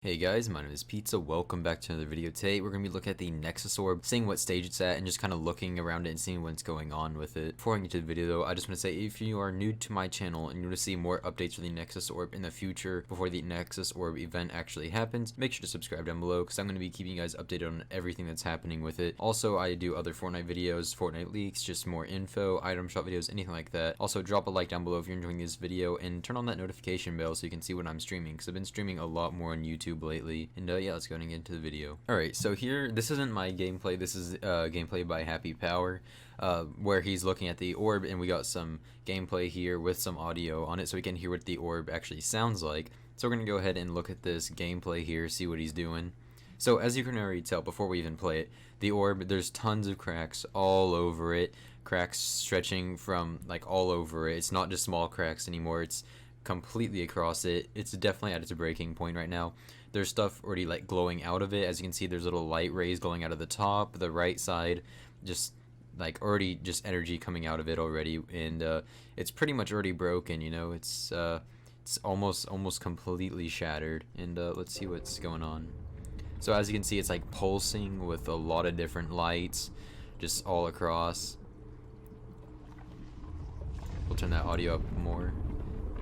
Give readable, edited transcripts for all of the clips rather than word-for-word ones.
Hey guys, my name is Pizzeh. Welcome back to another video. Today we're going to be looking at the NEXUS ORB, seeing what stage it's at, and just kind of looking around it and seeing what's going on with it. Before I get to the video though, I just want to say if you are new to my channel and you want to see more updates for the NEXUS ORB in the future before the NEXUS ORB event actually happens, make sure to subscribe down below because I'm going to be keeping you guys updated on everything that's happening with it. Also, I do other Fortnite videos, Fortnite leaks, just more info, item shop videos, anything like that. Also, drop a like down below if you're enjoying this video and turn on that notification bell so you can see when I'm streaming because I've been streaming a lot more on YouTube lately. And yeah, let's go ahead and get into the video. Alright, so here, this isn't my gameplay, this is gameplay by Happy Power, where he's looking at the orb, and we got some gameplay here with some audio on it so we can hear what the orb actually sounds like. So we're going to go ahead and look at this gameplay here, see what he's doing. So as you can already tell before we even play it, the orb, there's tons of cracks all over it, cracks stretching from like all over it. It's not just small cracks anymore, it's completely across it. It's definitely at its breaking point right now. There's stuff already like glowing out of it. As you can see, there's little light rays going out of the top, the right side, just like already just energy coming out of it already, and it's pretty much already broken, you know. It's almost completely shattered, and let's see what's going on. So as you can see, it's like pulsing with a lot of different lights just all across. We'll turn that audio up more.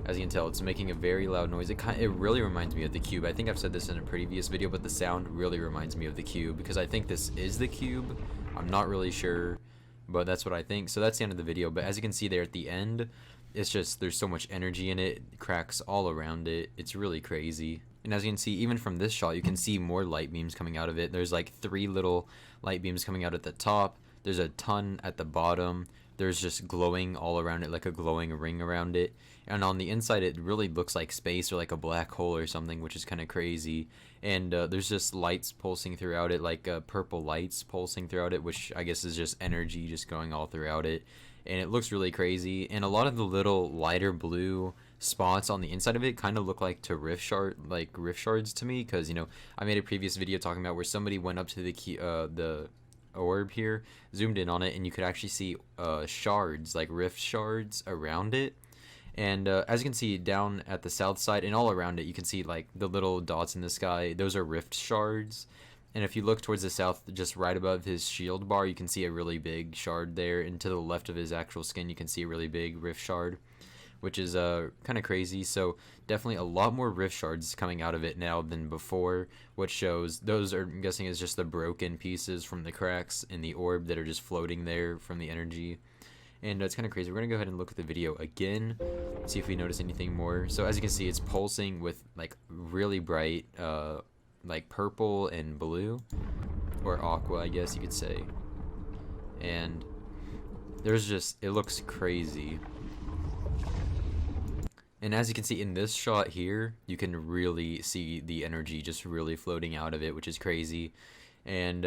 As you can tell, it's making a very loud noise. It really reminds me of the cube. I think I've said this in a previous video, but the sound really reminds me of the cube because I think this is the cube. I'm not really sure, but that's what I think. So that's the end of the video. But as you can see there at the end, it's just there's so much energy in it. Cracks all around it. It's really crazy. And as you can see, even from this shot, you can see more light beams coming out of it. There's like 3 little light beams coming out at the top. There's a ton at the bottom. There's just glowing all around it, like a glowing ring around it. And on the inside, it really looks like space or like a black hole or something, which is kind of crazy. And there's just lights pulsing throughout it, like purple lights pulsing throughout it, which I guess is just energy just going all throughout it. And it looks really crazy. And a lot of the little lighter blue spots on the inside of it kind of look like rift shards to me, because, you know, I made a previous video talking about where somebody went up to the orb here, zoomed in on it, and you could actually see shards, like rift shards around it. And as you can see down at the south side and all around it, you can see like the little dots in the sky. Those are rift shards. And if you look towards the south, just right above his shield bar, you can see a really big shard there. And to the left of his actual skin, you can see a really big rift shard, which is kind of crazy. So definitely a lot more rift shards coming out of it now than before, which shows those are, I'm guessing, is just the broken pieces from the cracks in the orb that are just floating there from the energy. And it's kind of crazy. We're gonna go ahead and look at the video again, see if we notice anything more. So as you can see, it's pulsing with like really bright like purple and blue, or aqua, I guess you could say. And there's just, it looks crazy. And as you can see in this shot here, you can really see the energy just really floating out of it, which is crazy. And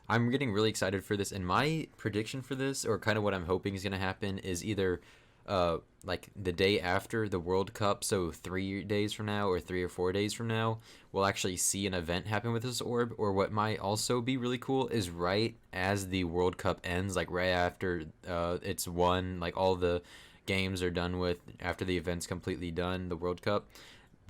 I'm getting really excited for this. And my prediction for this, or kind of what I'm hoping is going to happen, is either like the day after the World Cup, so 3 days from now or 3 or 4 days from now, we'll actually see an event happen with this orb. Or what might also be really cool is right as the World Cup ends, like right after it's won, like all the games are done with, after the event's completely done, the World Cup,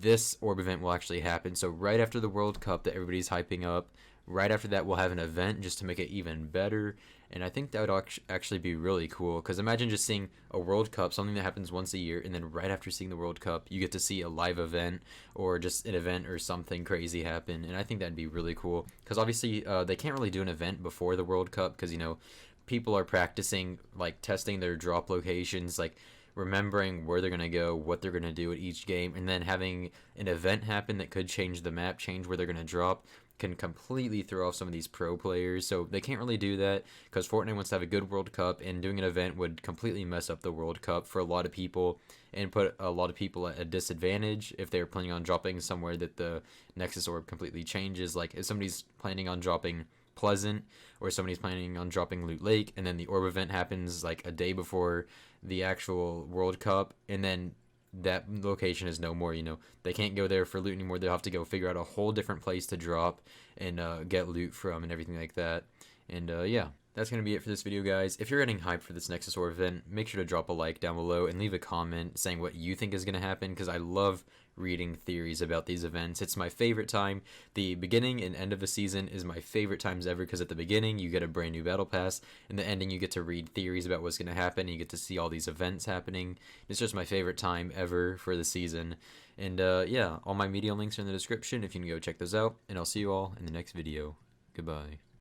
this orb event will actually happen. So right after the World Cup that everybody's hyping up, right after that we'll have an event just to make it even better. And I think that would actually be really cool, because imagine just seeing a World Cup, something that happens once a year, and then right after seeing the World Cup you get to see a live event or just an event or something crazy happen. And I think that'd be really cool, because obviously they can't really do an event before the World Cup, because, you know, people are practicing, like testing their drop locations, like remembering where they're going to go, what they're going to do at each game, and then having an event happen that could change the map, change where they're going to drop, can completely throw off some of these pro players. So they can't really do that because Fortnite wants to have a good World Cup, and doing an event would completely mess up the World Cup for a lot of people and put a lot of people at a disadvantage if they're planning on dropping somewhere that the NEXUS orb completely changes. Like if somebody's planning on dropping Pleasant, or somebody's planning on dropping Loot Lake, and then the orb event happens like a day before the actual World Cup, and then that location is no more, you know, they can't go there for loot anymore. They'll have to go figure out a whole different place to drop and get loot from and everything like that. And yeah, that's going to be it for this video, guys. If you're getting hyped for this Nexus Orb event, make sure to drop a like down below and leave a comment saying what you think is going to happen, because I love reading theories about these events. It's my favorite time. The beginning and end of a season is my favorite times ever, because at the beginning you get a brand new battle pass, and the ending you get to read theories about what's going to happen, and you get to see all these events happening. It's just my favorite time ever for the season. And yeah, all my media links are in the description if you can go check those out, and I'll see you all in the next video. Goodbye.